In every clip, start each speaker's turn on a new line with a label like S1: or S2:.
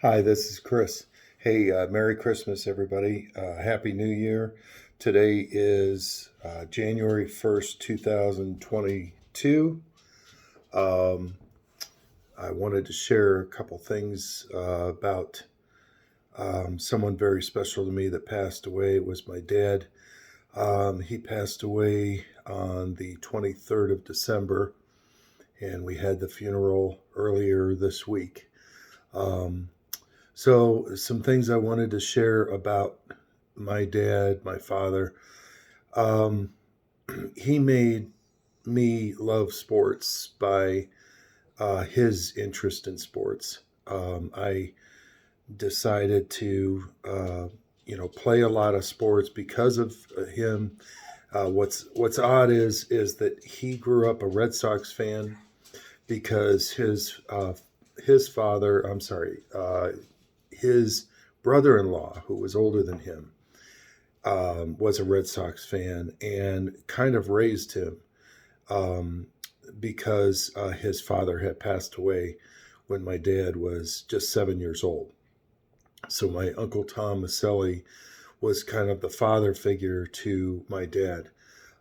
S1: Hi, this is Chris. Hey, Merry Christmas, everybody. Happy New Year. Today is January 1st, 2022. Um, I wanted to share a couple things about someone very special to me that passed away. It was my dad. He passed away on the 23rd of December, and we had the funeral earlier this week. Um, So, some things I wanted to share about my dad, my father. Um, he made me love sports by his interest in sports. I decided to, play a lot of sports because of him. What's odd is that he grew up a Red Sox fan because his father, I'm sorry, his brother-in-law, who was older than him, was a Red Sox fan and kind of raised him um, because his father had passed away when my dad was just 7 years old. So my uncle Tom Maselli was kind of the father figure to my dad.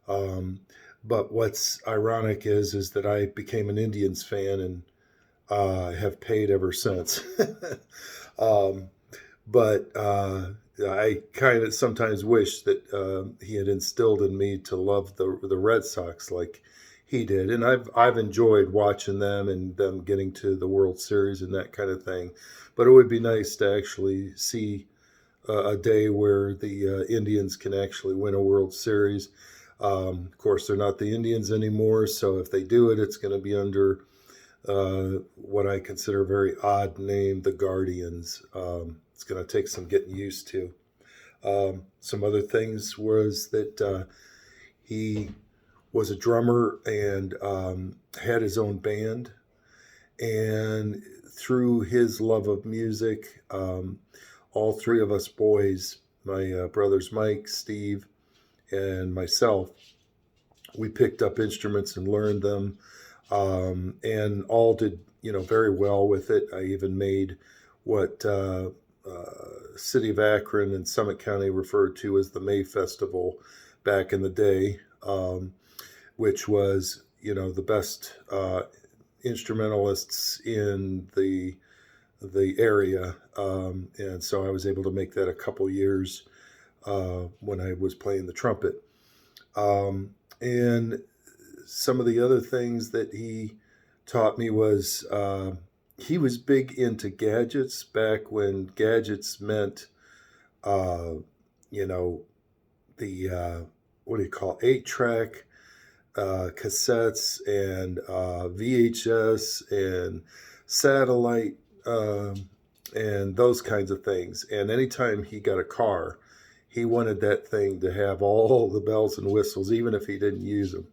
S1: Um, but what's ironic is that I became an Indians fan and have paid ever since. um, but I kind of sometimes wish that he had instilled in me to love the Red Sox like he did, and I've enjoyed watching them and them getting to the World Series and that kind of thing. But it would be nice to actually see a day where the Indians can actually win a World Series. Of course, they're not the Indians anymore, so if they do it, it's going to be under what I consider a very odd name, the Guardians. It's going to take some getting used to. Some other things was that he was a drummer and had his own band. And through his love of music, all three of us boys, my brothers Mike, Steve, and myself, we picked up instruments and learned them, and all did very well with it. I even made what City of Akron and Summit County referred to as the May Festival back in the day, which was the best instrumentalists in the area, and so I was able to make that a couple years when I was playing the trumpet. And some of the other things that he taught me was he was big into gadgets back when gadgets meant, uh, you know, the what do you call 8 track cassettes and VHS and satellite and those kinds of things. And anytime he got a car, he wanted that thing to have all the bells and whistles, even if he didn't use them.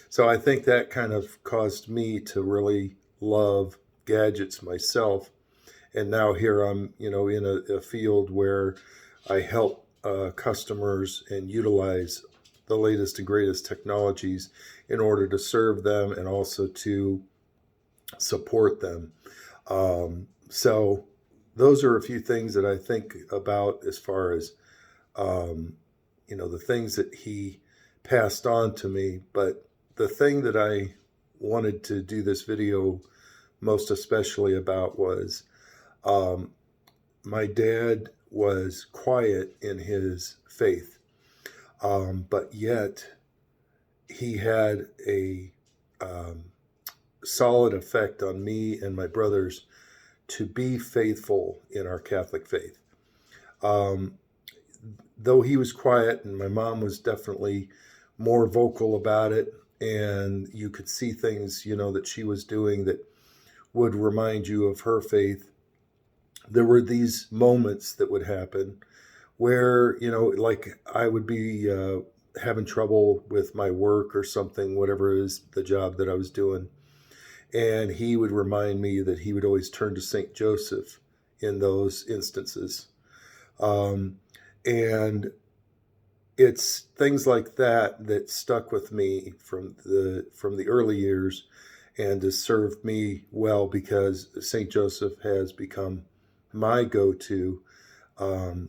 S1: So I think that kind of caused me to really love gadgets myself. And now here I'm, in a field where I help customers and utilize the latest and greatest technologies in order to serve them and also to support them. So those are a few things that I think about as far as, um, the things that he passed on to me. But the thing that I wanted to do this video most especially about was um, my dad was quiet in his faith, but yet he had a um, solid effect on me and my brothers to be faithful in our Catholic faith. Um, though he was quiet, and my mom was definitely more vocal about it, and you could see things, that she was doing that would remind you of her faith. There were these moments that would happen where, like I would be having trouble with my work or something, whatever it is the job that I was doing. And he would remind me that he would always turn to St. Joseph in those instances. Um, and it's things like that that stuck with me from the early years and has served me well because St. Joseph has become my go-to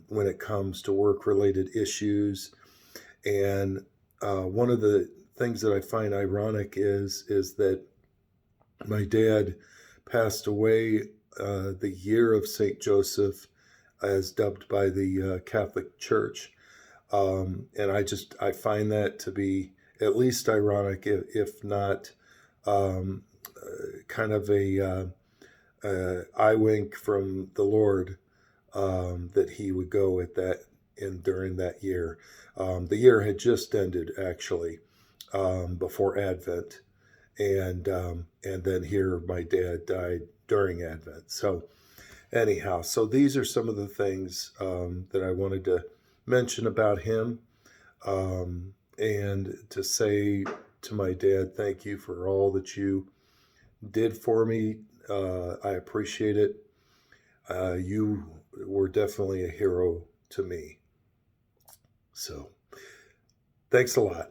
S1: when it comes to work-related issues. And one of the things that I find ironic is that my dad passed away the year of St. Joseph, as dubbed by the Catholic Church. And I find that to be at least ironic, if not um, kind of a eye wink from the Lord, that he would go at that in during that year. The year had just ended, actually, before Advent, and then here my dad died during Advent. So anyhow, so these are some of the things that I wanted to mention about him, and to say to my dad, thank you for all that you did for me. I appreciate it. You were definitely a hero to me. So thanks a lot.